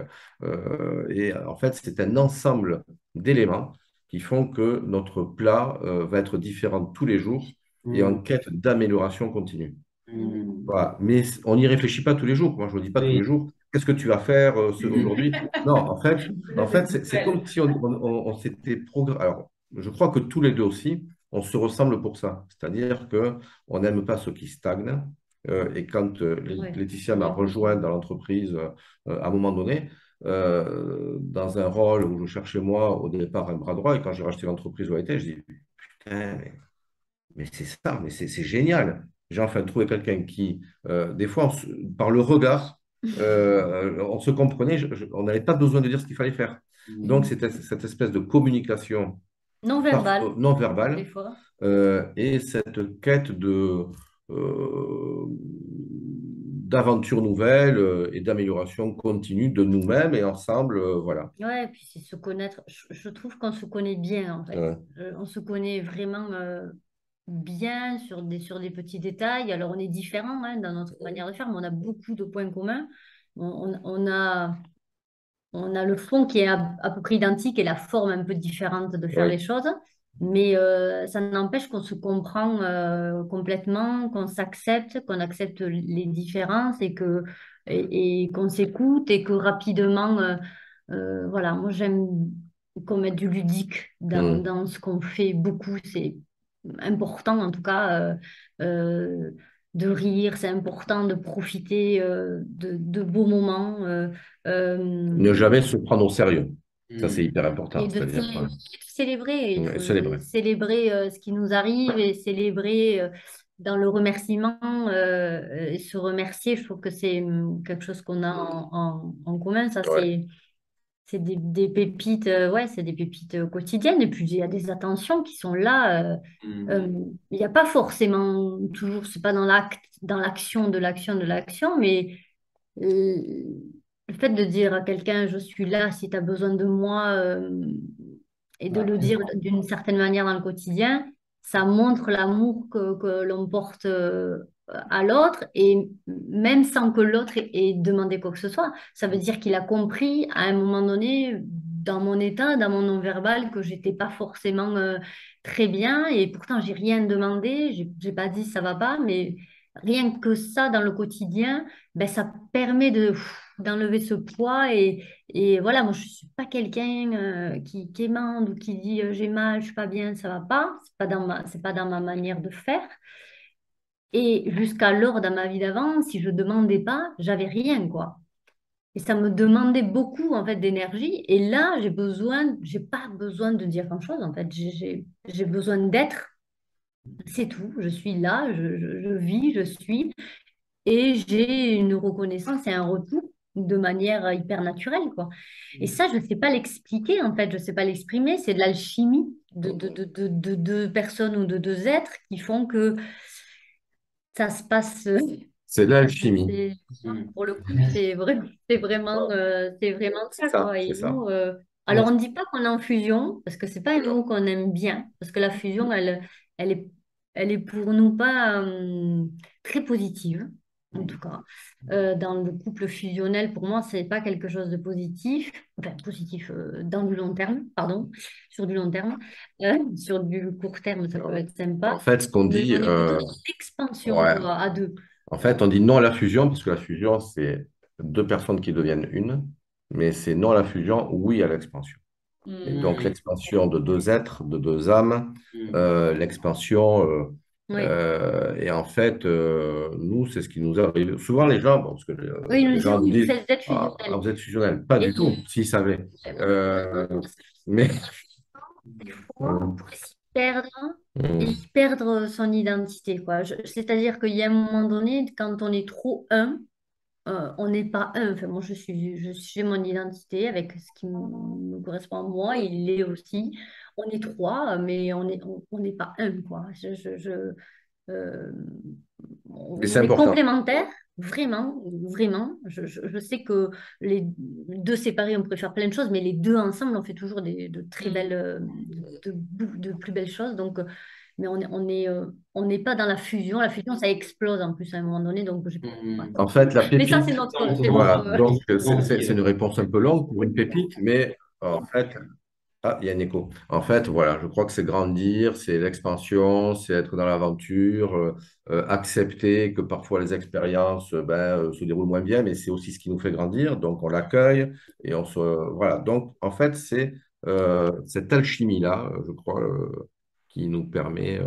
[SPEAKER 4] Et en fait, c'est un ensemble d'éléments qui font que notre plat va être différent tous les jours et en
[SPEAKER 2] Mhm.
[SPEAKER 4] quête d'amélioration continue.
[SPEAKER 2] Mhm.
[SPEAKER 4] Voilà. Mais on n'y réfléchit pas tous les jours. Moi, je ne me dis pas tous
[SPEAKER 2] Oui.
[SPEAKER 4] les jours, qu'est-ce que tu vas faire aujourd'hui? Non,
[SPEAKER 1] Ça,
[SPEAKER 4] en
[SPEAKER 1] c'est
[SPEAKER 4] fait c'est
[SPEAKER 1] culturel.
[SPEAKER 4] comme si on s'était programmé. Alors, je crois que tous les deux aussi, on se ressemble pour ça. C'est-à-dire qu'on n'aime pas ceux qui stagnent. Et quand
[SPEAKER 3] Ouais.
[SPEAKER 4] Laetitia m'a rejoint dans l'entreprise à un moment donné, dans un rôle où je cherchais moi au départ un bras droit, et quand j'ai racheté l'entreprise où elle était, je dis, putain, mais c'est ça, mais c'est génial. J'ai enfin trouvé quelqu'un qui, des fois, par le regard, on se comprenait, on n'avait pas besoin de dire ce qu'il fallait faire. Donc,
[SPEAKER 1] Mm.
[SPEAKER 4] c'était cette espèce de communication
[SPEAKER 3] Non verbal,
[SPEAKER 4] non
[SPEAKER 3] des
[SPEAKER 4] verbale
[SPEAKER 3] fois.
[SPEAKER 4] et cette quête d'aventure nouvelle et d'amélioration continue de nous-mêmes et ensemble, voilà.
[SPEAKER 3] Ouais, et puis c'est se connaître. Je trouve qu'on se connaît bien, en fait.
[SPEAKER 4] Ouais.
[SPEAKER 3] On se connaît vraiment bien sur des petits détails. Alors, on est différents hein, dans notre manière de faire, mais on a beaucoup de points communs. On a le fond qui est à peu près identique et la forme un peu différente de faire les
[SPEAKER 4] Oui.
[SPEAKER 3] choses. Mais ça n'empêche qu'on se comprend complètement, qu'on s'accepte, qu'on accepte les différences et qu'on s'écoute et que rapidement, voilà, moi j'aime qu'on mette du ludique
[SPEAKER 4] Mm.
[SPEAKER 3] dans ce qu'on fait beaucoup. C'est important en tout cas de rire, c'est important de profiter de beaux moments.
[SPEAKER 4] Ne
[SPEAKER 3] Euh,
[SPEAKER 4] jamais se prendre au sérieux. Ça, c'est
[SPEAKER 2] Mhm.
[SPEAKER 4] hyper
[SPEAKER 3] et
[SPEAKER 4] important.
[SPEAKER 3] de
[SPEAKER 4] C'est-à-dire, ouais.
[SPEAKER 3] célébrer, il faut
[SPEAKER 4] Célébrer.
[SPEAKER 3] célébrer ce qui nous arrive et célébrer dans le remerciement et se remercier. Je trouve que c'est quelque chose qu'on a en commun. Ça,
[SPEAKER 4] Ouais.
[SPEAKER 3] c'est des pépites, ouais, c'est des pépites quotidiennes. Et puis, il y a des attentions qui sont là.
[SPEAKER 2] Mhm.
[SPEAKER 3] Il n'y a pas forcément toujours, c'est pas dans l'acte, dans l'action de l'action, mais le fait de dire à quelqu'un, je suis là si tu as besoin de moi, et de
[SPEAKER 2] Voilà,
[SPEAKER 3] le dire
[SPEAKER 2] présent.
[SPEAKER 3] d'une certaine manière dans le quotidien, ça montre l'amour que l'on porte à l'autre, et même sans que l'autre ait demandé quoi que ce soit. Ça veut dire qu'il a compris à un moment donné, dans mon état, dans mon non-verbal, que j'étais pas forcément très bien, et pourtant j'ai rien demandé, j'ai pas dit ça va pas, mais rien que ça dans le quotidien, ben, ça permet d'enlever ce poids et voilà, moi je suis pas quelqu'un qui émande ou qui dit j'ai mal, je suis pas bien, ça va pas, c'est pas dans ma manière de faire. Et jusqu'alors dans ma vie d'avant, si je demandais pas, j'avais rien quoi. Et ça me demandait beaucoup en fait d'énergie. Et là, j'ai pas besoin de dire grand-chose en fait. J'ai besoin d'être, c'est tout. Je suis là, je vis, je suis. Et j'ai une reconnaissance et un retour. de manière hyper naturelle, quoi. Et ça, je ne sais pas l'expliquer, en fait, je ne sais pas l'exprimer. C'est de l'alchimie de deux personnes ou de deux êtres qui font que ça se passe.
[SPEAKER 4] C'est l'alchimie.
[SPEAKER 3] C'est-
[SPEAKER 2] Mm.
[SPEAKER 3] pour le coup, c'est vraiment ça,
[SPEAKER 4] Ça,
[SPEAKER 3] quoi.
[SPEAKER 4] c'est
[SPEAKER 3] Et
[SPEAKER 4] ça.
[SPEAKER 3] nous, alors on ne dit pas qu'on est en fusion, parce que c'est pas un mot qu'on aime bien, parce que la fusion, elle est, elle est pour nous pas très positive, en tout cas. Dans le couple fusionnel, pour moi, c'est pas quelque chose de positif, enfin positif dans du long terme, pardon, sur du long terme. Sur du court terme, ça peut être
[SPEAKER 4] En
[SPEAKER 3] sympa,
[SPEAKER 4] fait, ce qu'on
[SPEAKER 3] mais
[SPEAKER 4] dit,
[SPEAKER 3] on est plutôt dans l'expansion,
[SPEAKER 4] ouais,
[SPEAKER 3] quoi, à deux.
[SPEAKER 4] en fait, on dit non à la fusion, parce que la fusion, c'est deux personnes qui deviennent une, mais c'est non à la fusion, oui à l'expansion. Et donc,
[SPEAKER 2] Mm.
[SPEAKER 4] l'expansion de deux êtres, de deux âmes,
[SPEAKER 2] Mm.
[SPEAKER 4] l'expansion.
[SPEAKER 3] Oui.
[SPEAKER 4] Et en fait, nous, c'est ce qui nous arrive. Souvent, les gens, bon, parce que
[SPEAKER 3] Oui, ils nous
[SPEAKER 4] les
[SPEAKER 3] disent,
[SPEAKER 4] gens nous
[SPEAKER 3] oui,
[SPEAKER 4] disent,
[SPEAKER 3] vous êtes
[SPEAKER 4] ah,
[SPEAKER 3] fusionnel.
[SPEAKER 4] vous êtes fusionnel. Pas
[SPEAKER 3] Et
[SPEAKER 4] du tout, s'ils savaient. Mais.
[SPEAKER 3] des fois, on pourrait s'y perdre et
[SPEAKER 4] Mm,
[SPEAKER 3] y perdre son identité, quoi. C'est-à-dire qu'il y a un moment donné, quand on est trop un, on n'est pas un. Enfin, moi, j'ai mon identité avec ce qui me correspond à moi, il l'est aussi. On est trois, mais on n'est pas un, quoi. Euh,
[SPEAKER 4] mais c'est
[SPEAKER 3] on est
[SPEAKER 4] important.
[SPEAKER 3] complémentaires, vraiment, vraiment. Je sais que les deux séparés, on pourrait faire plein de choses, mais les deux ensemble, on fait toujours de très belles, de plus belles choses. Donc, mais on n'est pas dans la fusion. La fusion, ça explose en plus à un moment donné. Donc, ouais.
[SPEAKER 2] Mm.
[SPEAKER 4] En fait, la
[SPEAKER 3] Mais ça,
[SPEAKER 4] pépite,
[SPEAKER 3] c'est
[SPEAKER 4] voilà,
[SPEAKER 3] notre
[SPEAKER 4] donc
[SPEAKER 3] histoire.
[SPEAKER 4] c'est une réponse un peu longue pour une pépite, mais en fait, ah, il y a un écho. En fait, voilà, je crois que c'est grandir, c'est l'expansion, c'est être dans l'aventure, accepter que parfois les expériences se déroulent moins bien, mais c'est aussi ce qui nous fait grandir, donc on l'accueille et on se... Voilà, donc en fait, c'est cette alchimie-là, je crois, qui nous permet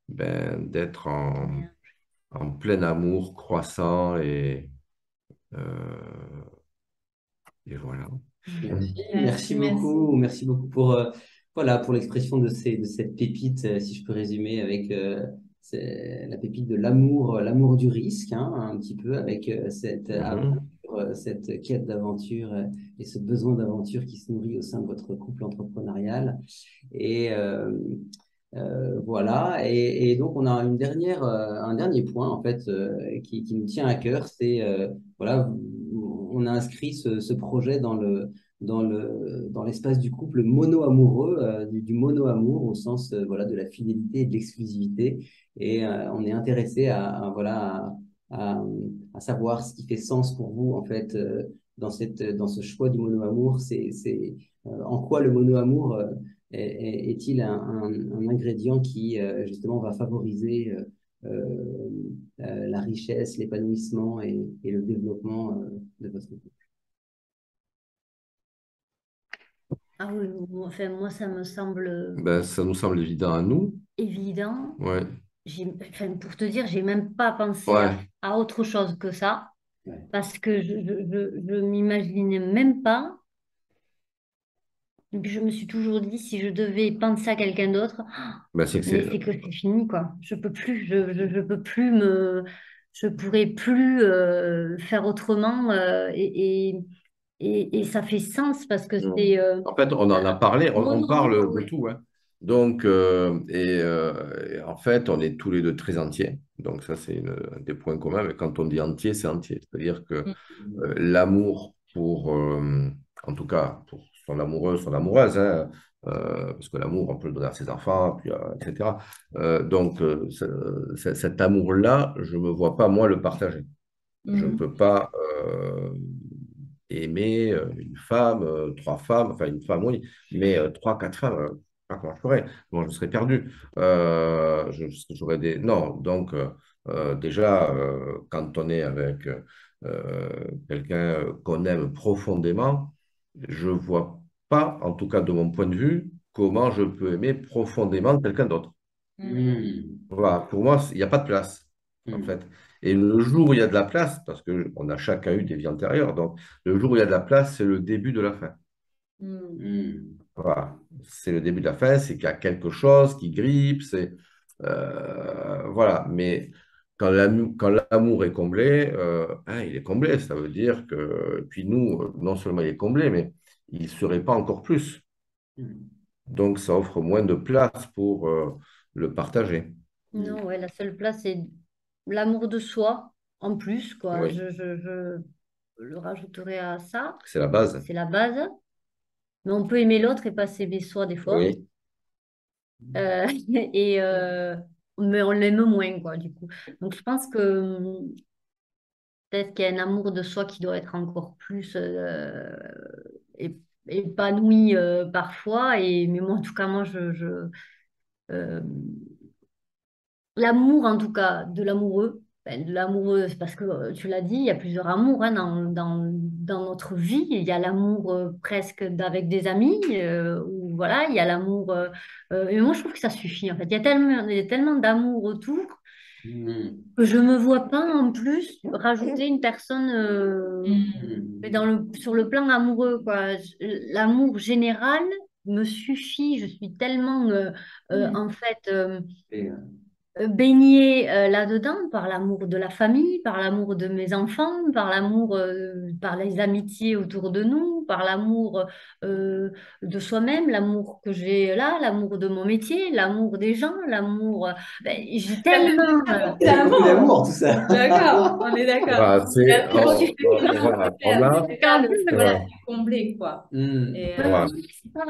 [SPEAKER 4] d'être en plein amour croissant euh, et voilà.
[SPEAKER 2] Merci,
[SPEAKER 1] Merci,
[SPEAKER 2] merci
[SPEAKER 1] merci.
[SPEAKER 2] beaucoup, merci beaucoup pour voilà pour l'expression de cette pépite, si je peux résumer avec c'est la pépite de l'amour, l'amour du risque, hein, un petit peu avec cette aventure,
[SPEAKER 4] Mhm.
[SPEAKER 2] cette quête d'aventure et ce besoin d'aventure qui se nourrit au sein de votre couple entrepreneurial. Et voilà. Et donc on a un dernier point en fait qui nous tient à cœur, c'est voilà, on a inscrit ce projet dans l'espace du couple mono-amoureux, du mono-amour au sens voilà, de la fidélité et de l'exclusivité. Et on est intéressé voilà, à savoir ce qui fait sens pour vous, en fait, dans ce choix du mono-amour. En quoi le mono-amour est-il un ingrédient qui, justement, va favoriser la richesse, l'épanouissement et le développement de votre couple?
[SPEAKER 3] Ah oui, enfin, moi, ça me semble
[SPEAKER 4] Ben, ça nous semble évident à nous.
[SPEAKER 3] évident.
[SPEAKER 4] Ouais.
[SPEAKER 3] Enfin, pour te dire, j'ai même pas pensé
[SPEAKER 4] Ouais.
[SPEAKER 3] à autre chose que ça,
[SPEAKER 2] Ouais.
[SPEAKER 3] parce que je m'imaginais même pas. Et puis je me suis toujours dit, si je devais penser à quelqu'un d'autre,
[SPEAKER 4] Ben, c'est que
[SPEAKER 3] mais
[SPEAKER 4] c'est.
[SPEAKER 3] c'est que c'est fini, quoi. Je peux plus, je peux plus je pourrais plus faire autrement, et ça fait sens parce que
[SPEAKER 4] Mm.
[SPEAKER 3] c'est
[SPEAKER 4] En fait, on en a parlé, on
[SPEAKER 3] mono-amour,
[SPEAKER 4] parle de
[SPEAKER 3] ouais.
[SPEAKER 4] tout, hein. Donc, et en fait, on est tous les deux très entiers. Donc, ça, c'est un des points communs. Mais quand on dit entier, c'est entier. C'est-à-dire que l'amour pour, en tout cas, pour son amoureux, son amoureuse, hein, parce que l'amour, on peut le donner à ses enfants, puis, etc. Donc, cet amour-là, je ne me vois pas, moi, le partager. Je ne
[SPEAKER 1] Mhm.
[SPEAKER 4] peux pas aimer une femme, trois femmes, enfin une femme, oui, mais trois, quatre femmes, pas comment je ferais. Moi, je serais perdu. J'aurais des... Non, donc déjà, quand on est avec quelqu'un qu'on aime profondément, je vois pas, en tout cas de mon point de vue, comment je peux aimer profondément quelqu'un d'autre.
[SPEAKER 2] Mm.
[SPEAKER 4] Voilà, pour moi, il n'y a pas de place, en
[SPEAKER 2] Mm.
[SPEAKER 4] fait. Et le jour où il y a de la place, parce qu'on a chacun eu des vies antérieures, donc le jour où il y a de la place, c'est le début de la fin.
[SPEAKER 1] Mhm.
[SPEAKER 2] Mm.
[SPEAKER 4] Voilà, c'est le début de la fin, c'est qu'il y a quelque chose qui grippe, voilà. Mais quand l'amour est comblé, hein, il est comblé. Ça veut dire que, puis nous, non seulement il est comblé, mais il ne serait pas encore plus.
[SPEAKER 2] Mm.
[SPEAKER 4] Donc, ça offre moins de place pour le partager.
[SPEAKER 2] Mm.
[SPEAKER 3] Non, ouais, la seule place, c'est l'amour de soi en plus, quoi.
[SPEAKER 4] Oui,
[SPEAKER 3] Je le rajouterai à ça.
[SPEAKER 4] c'est la base.
[SPEAKER 3] C'est la base. Mais on peut aimer l'autre et pas s'aimer soi des fois.
[SPEAKER 4] Oui,
[SPEAKER 3] Euh, et, mais on l'aime moins, quoi, du coup. Donc, je pense que peut-être qu'il y a un amour de soi qui doit être encore plus é- épanoui parfois. Mais moi, en tout cas, euh, l'amour, en tout cas, de l'amoureux, ben, de l'amoureux, c'est parce que tu l'as dit, il y a plusieurs amours hein, dans notre vie. Il y a l'amour presque avec des amis, ou voilà, il y a l'amour. Et moi, je trouve que ça suffit, en fait. Il y a tellement d'amour autour
[SPEAKER 2] Mm.
[SPEAKER 3] que je me vois pas en plus rajouter une personne
[SPEAKER 2] Mm.
[SPEAKER 3] sur le plan amoureux, quoi. L'amour général me suffit. Je suis tellement, en fait.
[SPEAKER 2] Et,
[SPEAKER 3] Baignée là-dedans par l'amour de la famille, par l'amour de mes enfants, par l'amour, par les amitiés autour de nous, par l'amour de soi-même, l'amour que j'ai là, l'amour de mon métier, l'amour des gens, l'amour. J'ai tellement.
[SPEAKER 2] c'est beaucoup d'amour, tout ça.
[SPEAKER 1] D'accord, on est d'accord.
[SPEAKER 4] voilà,
[SPEAKER 1] Ça suffit, non,
[SPEAKER 4] voilà,
[SPEAKER 1] c'est
[SPEAKER 3] En
[SPEAKER 1] ça,
[SPEAKER 3] plus,
[SPEAKER 1] voilà,
[SPEAKER 4] voilà,
[SPEAKER 1] c'est comblé, quoi.
[SPEAKER 2] Mm.
[SPEAKER 1] Et
[SPEAKER 4] voilà.
[SPEAKER 3] c'est ça.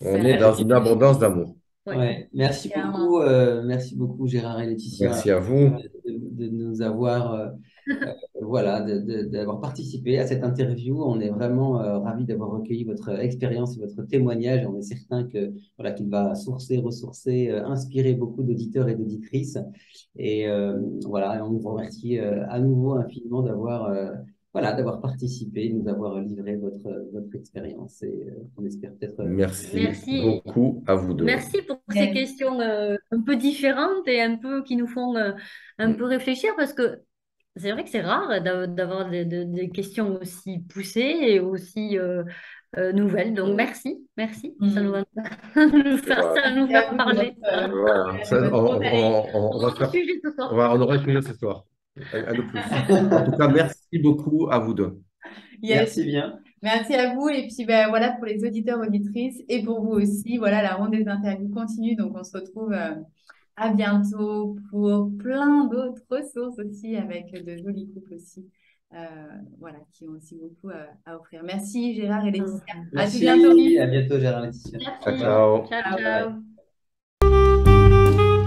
[SPEAKER 4] On est dans une abondance d'amour.
[SPEAKER 3] Ouais.
[SPEAKER 2] Ouais.
[SPEAKER 1] Clairement.
[SPEAKER 2] Merci beaucoup Gérard et Laetitia
[SPEAKER 4] Merci à vous.
[SPEAKER 2] de nous avoir voilà, d'avoir participé à cette interview. On est vraiment ravis d'avoir recueilli votre expérience et votre témoignage. On est certain que voilà, qu'il va sourcer, ressourcer, inspirer beaucoup d'auditeurs et d'auditrices. Et voilà, on vous remercie à nouveau infiniment d'avoir voilà, d'avoir participé, de nous avoir livré votre expérience. Et on espère peut-être
[SPEAKER 4] Merci
[SPEAKER 3] Merci.
[SPEAKER 4] beaucoup à vous deux.
[SPEAKER 3] Merci pour ces
[SPEAKER 1] Ouais.
[SPEAKER 3] questions un peu différentes et un peu qui nous font un peu réfléchir parce que c'est vrai que c'est rare d'avoir des questions aussi poussées et aussi nouvelles. Donc merci, merci. Ça nous
[SPEAKER 1] Mm.
[SPEAKER 3] va nous faire,
[SPEAKER 4] Voilà.
[SPEAKER 3] ça nous
[SPEAKER 1] Merci à
[SPEAKER 3] faire
[SPEAKER 1] vous de
[SPEAKER 3] parler.
[SPEAKER 4] Voilà.
[SPEAKER 1] de
[SPEAKER 4] Ça,
[SPEAKER 1] votre spontanéité.
[SPEAKER 4] on va faire,
[SPEAKER 3] Sujet ce soir.
[SPEAKER 4] on aura une ce soir. Un de plus. En tout cas, merci beaucoup à vous deux.
[SPEAKER 1] Yes.
[SPEAKER 2] merci bien.
[SPEAKER 1] Merci à vous. Et puis, ben, voilà, pour les auditeurs, auditrices et pour vous aussi. Voilà, la ronde des interviews continue. Donc, on se retrouve à bientôt pour plein d'autres ressources aussi avec de jolis couples aussi. euh, voilà, qui ont aussi beaucoup à offrir. Merci Gérard et Laetitia. À tout bientôt.
[SPEAKER 2] Merci, à bientôt Gérard et Laetitia. Au
[SPEAKER 3] Merci.
[SPEAKER 2] revoir.
[SPEAKER 4] Ciao.
[SPEAKER 3] Ciao,
[SPEAKER 1] Ciao.
[SPEAKER 2] Bye.
[SPEAKER 3] ciao.